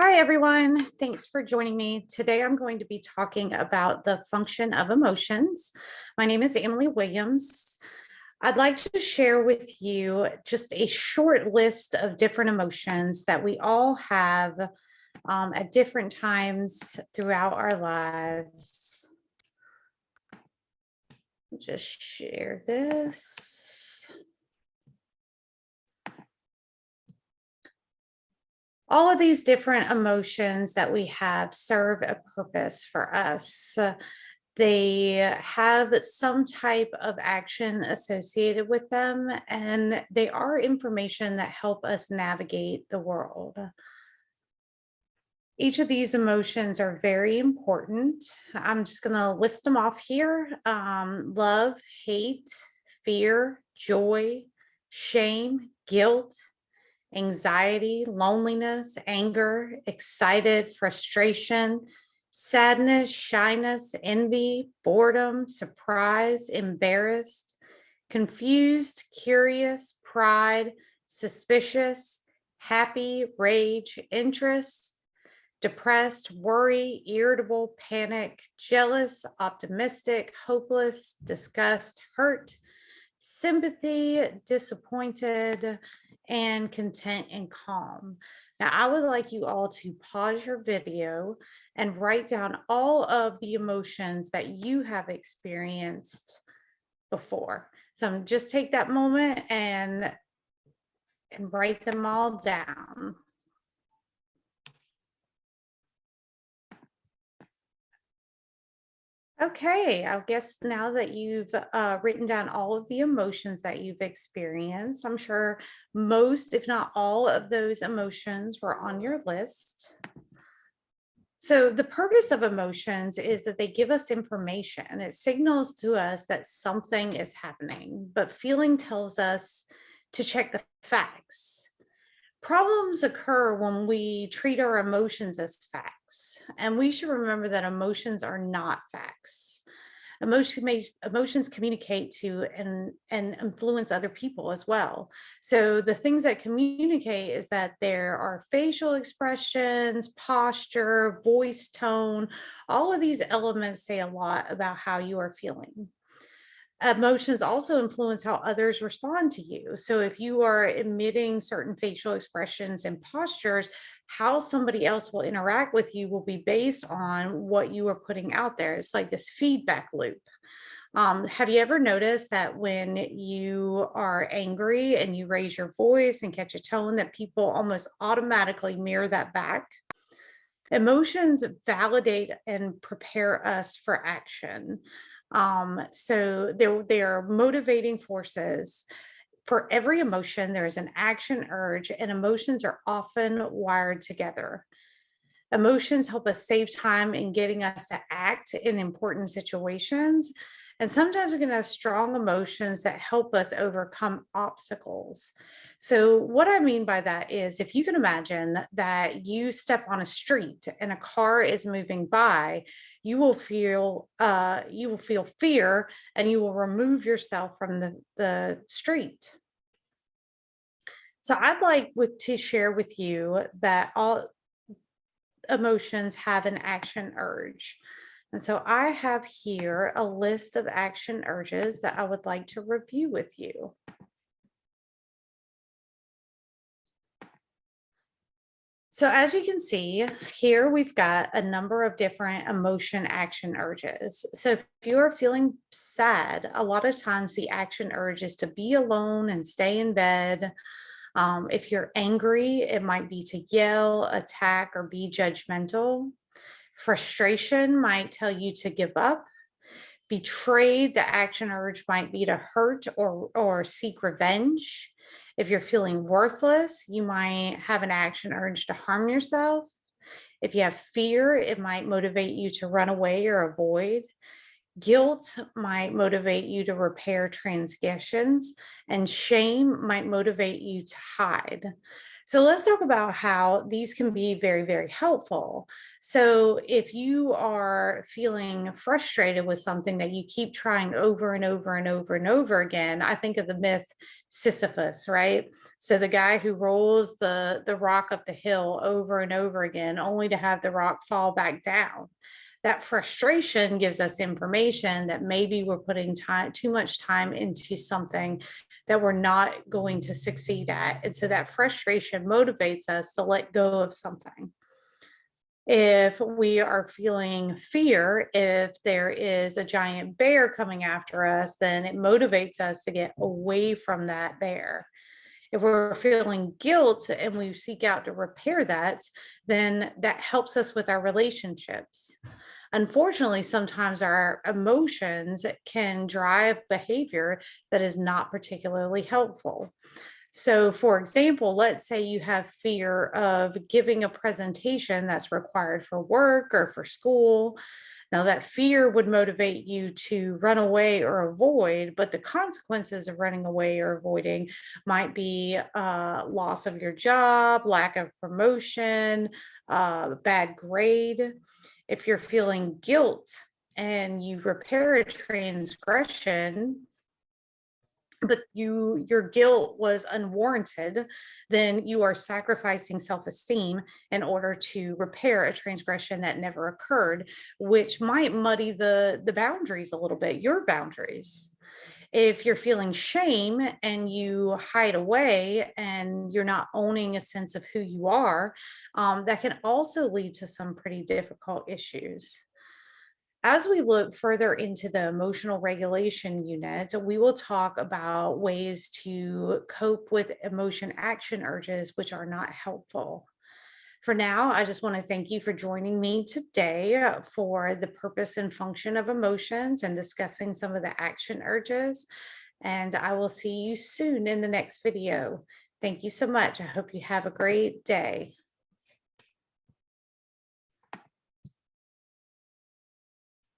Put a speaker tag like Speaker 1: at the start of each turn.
Speaker 1: Hi, everyone. Thanks for joining me. Today, I'm going to be talking about the function of emotions. My name is Emily Williams. I'd like to share with you just a short list of different emotions that we all have at different times throughout our lives. Just share this. All of these different emotions that we have serve a purpose for us. They have some type of action associated with them, and they are information that help us navigate the world. Each of these emotions are very important. I'm just going to list them off here. Love, hate, fear, joy, shame, guilt, anxiety, loneliness, anger, excited, frustration, sadness, shyness, envy, boredom, surprise, embarrassed, confused, curious, pride, suspicious, happy, rage, interest, depressed, worry, irritable, panic, jealous, optimistic, hopeless, disgust, hurt, sympathy, disappointed, and content and calm. Now, I would like you all to pause your video and write down all of the emotions that you have experienced before. So just take that moment and write them all down. Okay, I guess now that you've written down all of the emotions that you've experienced, I'm sure most, if not all, of those emotions were on your list. So, the purpose of emotions is that they give us information. It signals to us that something is happening, but feeling tells us to check the facts. Problems occur when we treat our emotions as facts, and we should remember that emotions are not facts. Emotions communicate to and influence other people as well. So the things that communicate is that there are facial expressions, posture, voice tone. All of these elements say a lot about how you are feeling. Emotions also influence how others respond to you. So if you are emitting certain facial expressions and postures, how somebody else will interact with you will be based on what you are putting out there. It's like this feedback loop. Have you ever noticed that when you are angry and you raise your voice and catch a tone, that people almost automatically mirror that back? Emotions validate and prepare us for action. So they're motivating forces. For every emotion, there is an action urge, and emotions are often wired together. Emotions help us save time in getting us to act in important situations. And sometimes we can have strong emotions that help us overcome obstacles. So, what I mean by that is if you can imagine that you step on a street and a car is moving by, you will feel fear and you will remove yourself from the street. So I'd like to share with you that all emotions have an action urge. And so I have here a list of action urges that I would like to review with you. So as you can see here, we've got a number of different emotion action urges. So if you are feeling sad, a lot of times the action urge is to be alone and stay in bed. If you're angry, it might be to yell, attack, or be judgmental. Frustration might tell you to give up. Betrayed, the action urge might be to hurt or seek revenge. If you're feeling worthless, you might have an action urge to harm yourself. If you have fear, it might motivate you to run away or avoid. Guilt might motivate you to repair transgressions, and shame might motivate you to hide. So let's talk about how these can be very, very helpful. So if you are feeling frustrated with something that you keep trying over and over and over and over again, I think of the myth Sisyphus, right? So the guy who rolls the rock up the hill over and over again, only to have the rock fall back down. That frustration gives us information that maybe we're putting too much time into something that we're not going to succeed at. And so that frustration motivates us to let go of something. If we are feeling fear, if there is a giant bear coming after us, then it motivates us to get away from that bear. If we're feeling guilt and we seek out to repair that, then that helps us with our relationships. Unfortunately, sometimes our emotions can drive behavior that is not particularly helpful. So, for example, let's say you have fear of giving a presentation that's required for work or for school. Now, that fear would motivate you to run away or avoid, but the consequences of running away or avoiding might be loss of your job, lack of promotion, bad grade. If you're feeling guilt and you repair a transgression, but your guilt was unwarranted, then you are sacrificing self-esteem in order to repair a transgression that never occurred, which might muddy the boundaries a little bit, your boundaries. If you're feeling shame and you hide away and you're not owning a sense of who you are, that can also lead to some pretty difficult issues. As we look further into the emotional regulation unit, we will talk about ways to cope with emotion action urges, which are not helpful. For now, I just want to thank you for joining me today for the purpose and function of emotions and discussing some of the action urges. And I will see you soon in the next video. Thank you so much. I hope you have a great day.